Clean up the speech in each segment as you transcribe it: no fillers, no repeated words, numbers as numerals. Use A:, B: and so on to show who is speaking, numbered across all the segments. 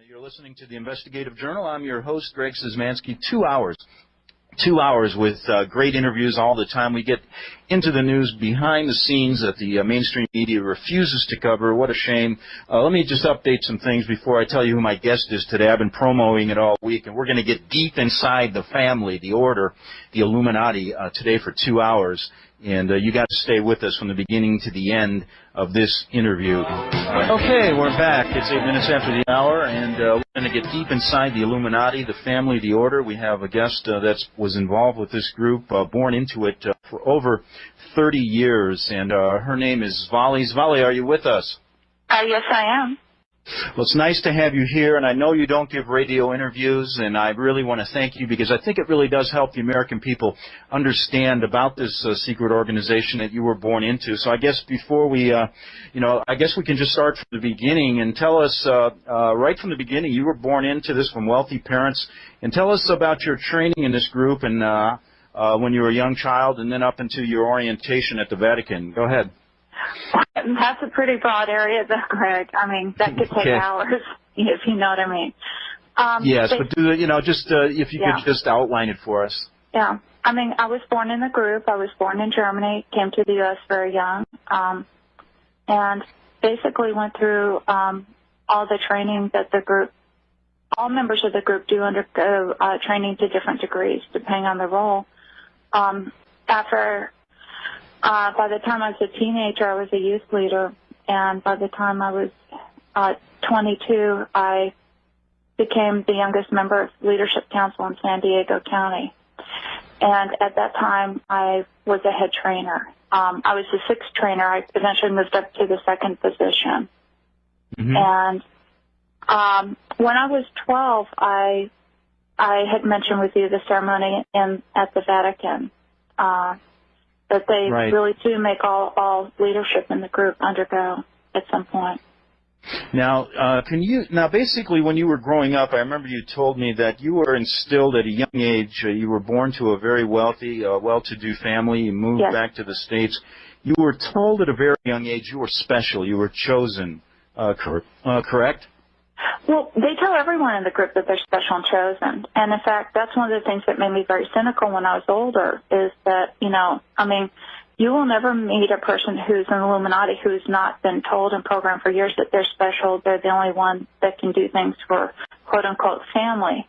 A: You're listening to the Investigative Journal. I'm your host, Greg Szymanski. 2 hours with great interviews all the time. We get into the news behind the scenes that the mainstream media refuses to cover. What a shame. Let me just update some things before I tell you who my guest is today. I've been promoting it all week, and we're going to get deep inside the family, the order, the Illuminati today for 2 hours. And you got to stay with us from the beginning to the end of this interview. Okay, we're back. It's 8 minutes after the hour, and we're going to get deep inside the Illuminati, the family, the order. We have a guest that was involved with this group, born into it for over 30 years, and her name is Svali. Svali, are you with us?
B: Yes, I am.
A: Well, it's nice to have you here, and I know you don't give radio interviews, and I really want to thank you because I think it really does help the American people understand about this secret organization that you were born into. So I guess before we, I guess we can just start from the beginning and tell us, right from the beginning, you were born into this from wealthy parents, and tell us about your training in this group and when you were a young child and then up into your orientation at the Vatican. Go ahead.
B: That's a pretty broad area, though, Greg. I mean, that could take hours, if you know what I mean.
A: Yes, but if you could just outline it for us.
B: Yeah. I mean, I was born in the group. I was born in Germany, came to the U.S. very young, and basically went through all the training that the group, all members of the group do undergo training to different degrees, depending on the role. By the time I was a teenager, I was a youth leader, and by the time I was 22, I became the youngest member of Leadership Council in San Diego County. And at that time, I was a head trainer. I was the sixth trainer. I eventually moved up to the second position. Mm-hmm. And when I was 12, I had mentioned with you the ceremony at the Vatican. That they really do make all leadership in the group undergo at some point.
A: Now, basically when you were growing up, I remember you told me that you were instilled at a young age. You were born to a very wealthy, well-to-do family. You moved back to the States. You were told at a very young age you were special. You were chosen, correct?
B: Well, they tell everyone in the group that they're special and chosen. And, in fact, that's one of the things that made me very cynical when I was older is that, you will never meet a person who's an Illuminati who's not been told and programmed for years that they're special, they're the only one that can do things for, quote-unquote, family.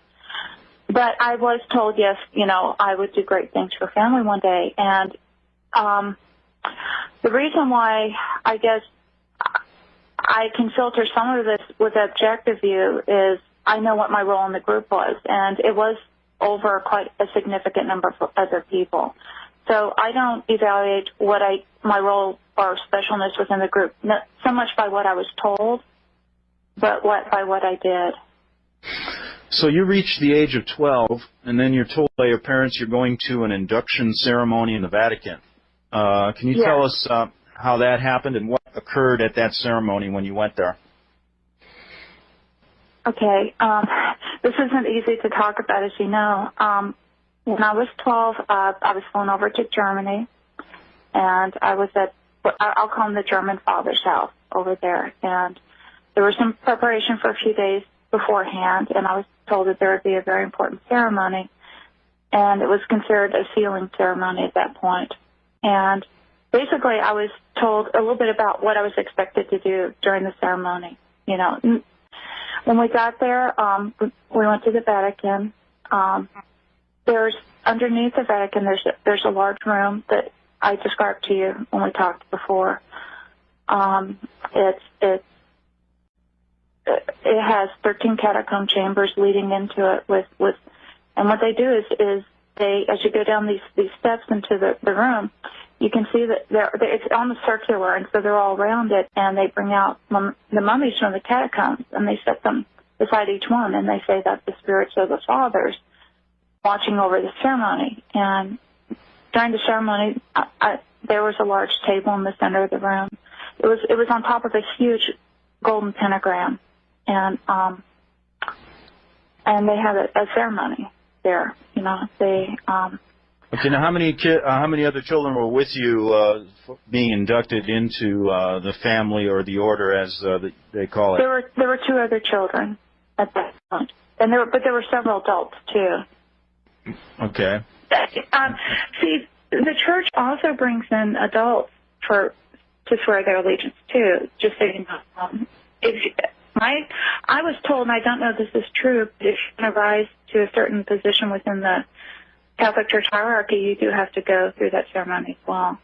B: But I was told, yes, I would do great things for family one day. And the reason why I guess I can filter some of this with an objective view is I know what my role in the group was, and it was over quite a significant number of other people. So I don't evaluate my role or specialness within the group, not so much by what I was told, but by what I did.
A: So you reached the age of 12, and then you're told by your parents you're going to an induction ceremony in the Vatican. Can you tell us how that happened and what occurred at that ceremony when you went there?
B: Okay. This isn't easy to talk about, as you know. When I was 12, I was flown over to Germany, and I was I'll call him the German father's house over there. And there was some preparation for a few days beforehand, and I was told that there would be a very important ceremony, and it was considered a sealing ceremony at that point. And basically, I was told a little bit about what I was expected to do during the ceremony. When we got there, we went to the Vatican. There's underneath the Vatican. There's a large room that I described to you when we talked before. It has 13 catacomb chambers leading into it and what they do is they, as you go down these steps into the room, you can see that it's almost circular, and so they're all around it, and they bring out the mummies from the catacombs, and they set them beside each one, and they say that the spirits of the fathers watching over the ceremony. And during the ceremony, there was a large table in the center of the room. It was on top of a huge golden pentagram, and they had a ceremony there.
A: Okay, now how many other children were with you being inducted into the family or the order, as they call it?
B: There were 2 other children. at that point. And there were several adults too.
A: Okay.
B: See, the church also brings in adults to swear their allegiance too. Just so you know, I was told, and I don't know if this is true, but if you want to rise to a certain position within the Catholic Church hierarchy, you do have to go through that ceremony as well.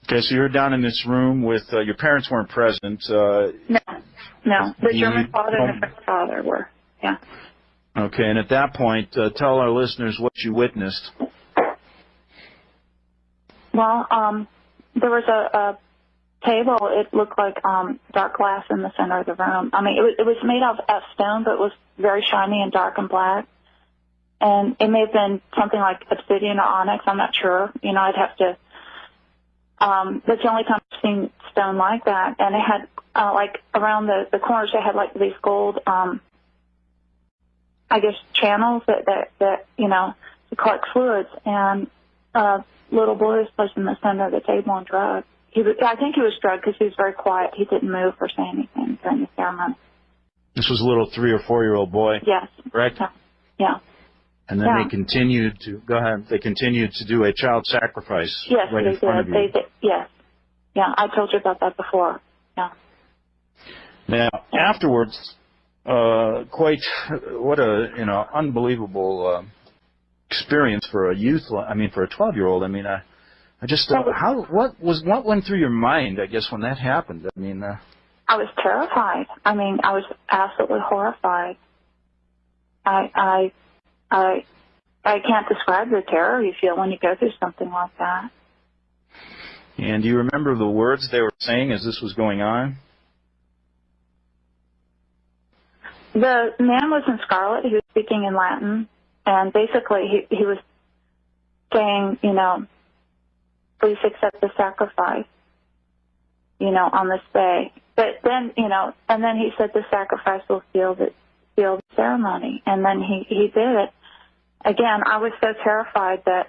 A: Okay, so you're down in this room with your parents weren't present.
B: No. The German father and the French father were. Yeah.
A: Okay, and at that point, tell our listeners what you witnessed.
B: Well, there was a table. It looked like dark glass in the center of the room. I mean, it was made of stone, but it was very shiny and dark and black. And it may have been something like obsidian or onyx. I'm not sure. You know, I'd have to. That's the only time I've seen stone like that. And it had like around the corners, they had like these gold, I guess, channels that you know, to collect fluids. And little boy was in the center of the table and drugged. I think he was drugged because he was very quiet. He didn't move or say anything during the ceremony.
A: This was a little 3 or 4 year old boy.
B: Yes.
A: Correct?
B: Yeah.
A: And then they continued to go ahead. They continued to do a child sacrifice.
B: Yes,
A: right
B: they
A: in front
B: did.
A: Of you.
B: They did. Yes. Yeah, I told you about that before. Yeah.
A: Now, afterwards, quite what a unbelievable experience for a youth. I mean, for a 12-year-old. I mean, I just what went through your mind? I guess when that happened. I mean,
B: I was terrified. I mean, I was absolutely horrified. I can't describe the terror you feel when you go through something like that.
A: And do you remember the words they were saying as this was going on?
B: The man was in scarlet. He was speaking in Latin, and basically he was saying, you know, please accept the sacrifice, you know, on this day. But then, you know, and then he said the sacrifice will seal the ceremony, and then he did it. Again, I was so terrified that.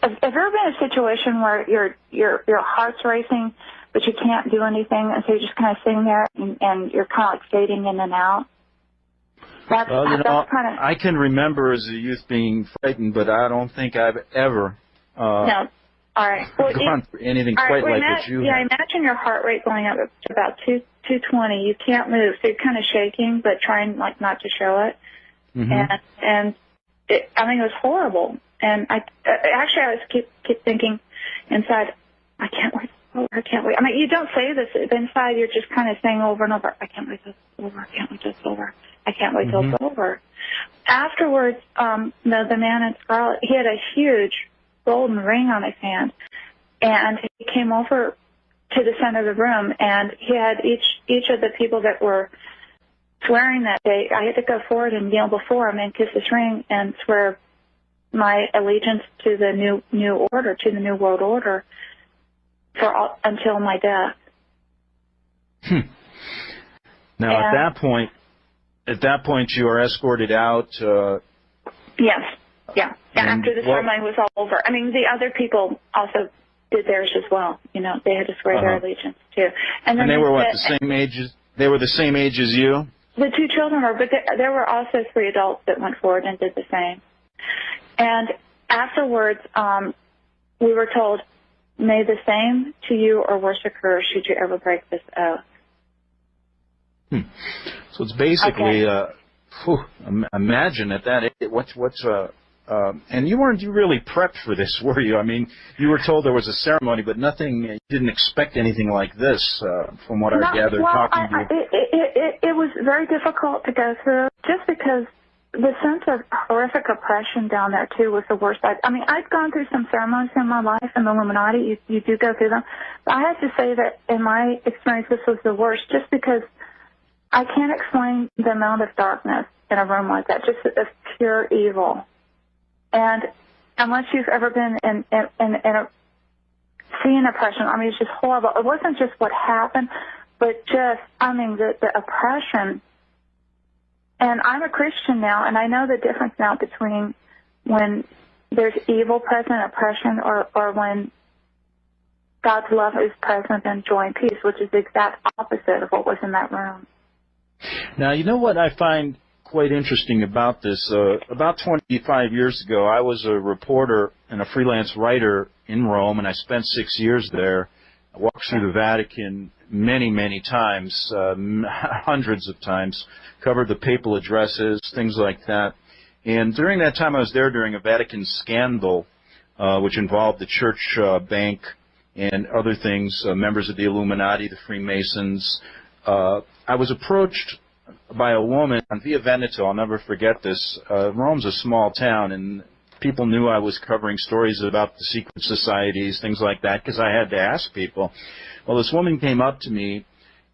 B: Have you ever been in a situation where your heart's racing, but you can't do anything, and so you're just kind of sitting there and you're kind of like fading in and out? That's kind of.
A: I can remember as a youth being frightened, but I don't think I've ever
B: no. All right. Well,
A: gone through anything quite like what you.
B: Yeah, imagine your heart rate going up to about 220. You can't move, so you're kind of shaking, but trying like not to show it. Mm-hmm. And it, I mean, it was horrible. And I was keep thinking inside, I can't wait. Oh, I can't wait. I mean, you don't say this, but inside you're just kind of saying over and over, I can't wait till it's over. I can't wait till it's over. I can't wait till it's over. Afterwards, the man in scarlet, he had a huge golden ring on his hand, and he came over to the center of the room, and he had each of the people that were swearing that day. I had to go forward and kneel before him and kiss his ring and swear my allegiance to the new order, to the new world order, until my death.
A: Now, at that point, you are escorted out.
B: Yes, yeah. And after the ceremony was all over, I mean, the other people also did theirs as well. You know, they had to swear their allegiance too. And then
A: they were what, the same age? They were the same age as you.
B: The two children were, but there were also 3 adults that went forward and did the same. And afterwards, we were told, may the same to you or worse occur should you ever break this oath.
A: So it's basically, imagine at that age, and you weren't really prepped for this, were you? I mean, you were told there was a ceremony, but nothing, you didn't expect anything like this, from what I gathered talking to you.
B: It was very difficult to go through, just because the sense of horrific oppression down there, too, was the worst. I mean, I've gone through some ceremonies in my life in the Illuminati. You do go through them. But I have to say that in my experience, this was the worst, just because I can't explain the amount of darkness in a room like that, just of pure evil. And unless you've ever been in seeing oppression, I mean, it's just horrible. It wasn't just what happened, but just, I mean, the oppression. And I'm a Christian now, and I know the difference now between when there's evil present, oppression, or when God's love is present and joy and peace, which is the exact opposite of what was in that room.
A: Now, you know what I find quite interesting about this? About 25 years ago, I was a reporter and a freelance writer in Rome, and I spent 6 years there. I walked through the Vatican many, many times, hundreds of times, covered the papal addresses, things like that. And during that time I was there during a Vatican scandal, which involved the church bank and other things, members of the Illuminati, the Freemasons. I was approached by a woman on Via Veneto. I'll never forget this. Rome's a small town, and people knew I was covering stories about the secret societies, things like that, because I had to ask people. Well, this woman came up to me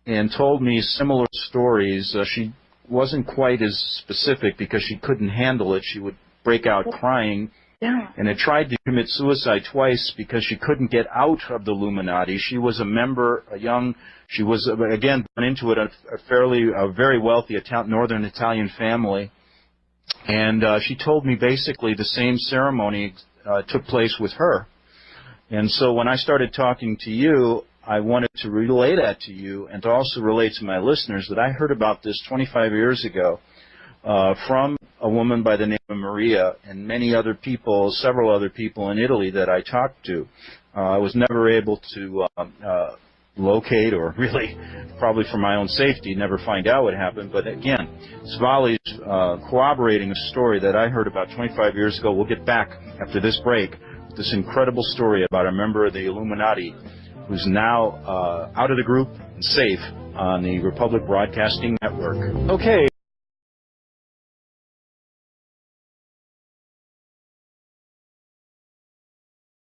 A: and told me similar stories. She wasn't quite as specific because she couldn't handle it. She would break out crying.
B: Yeah.
A: And had tried to commit suicide twice because she couldn't get out of the Illuminati. She was a member, she was, again, born into it, a very wealthy northern Italian family. And she told me basically the same ceremony took place with her. And so when I started talking to you, I wanted to relay that to you and to also relate to my listeners that I heard about this 25 years ago from a woman by the name of Maria and many other people, several other people in Italy that I talked to. I was never able to locate, or really, probably for my own safety, never find out what happened. But again, Svali's corroborating a story that I heard about 25 years ago. We'll get back after this break with this incredible story about a member of the Illuminati who's now out of the group and safe on the Republic Broadcasting Network. Okay.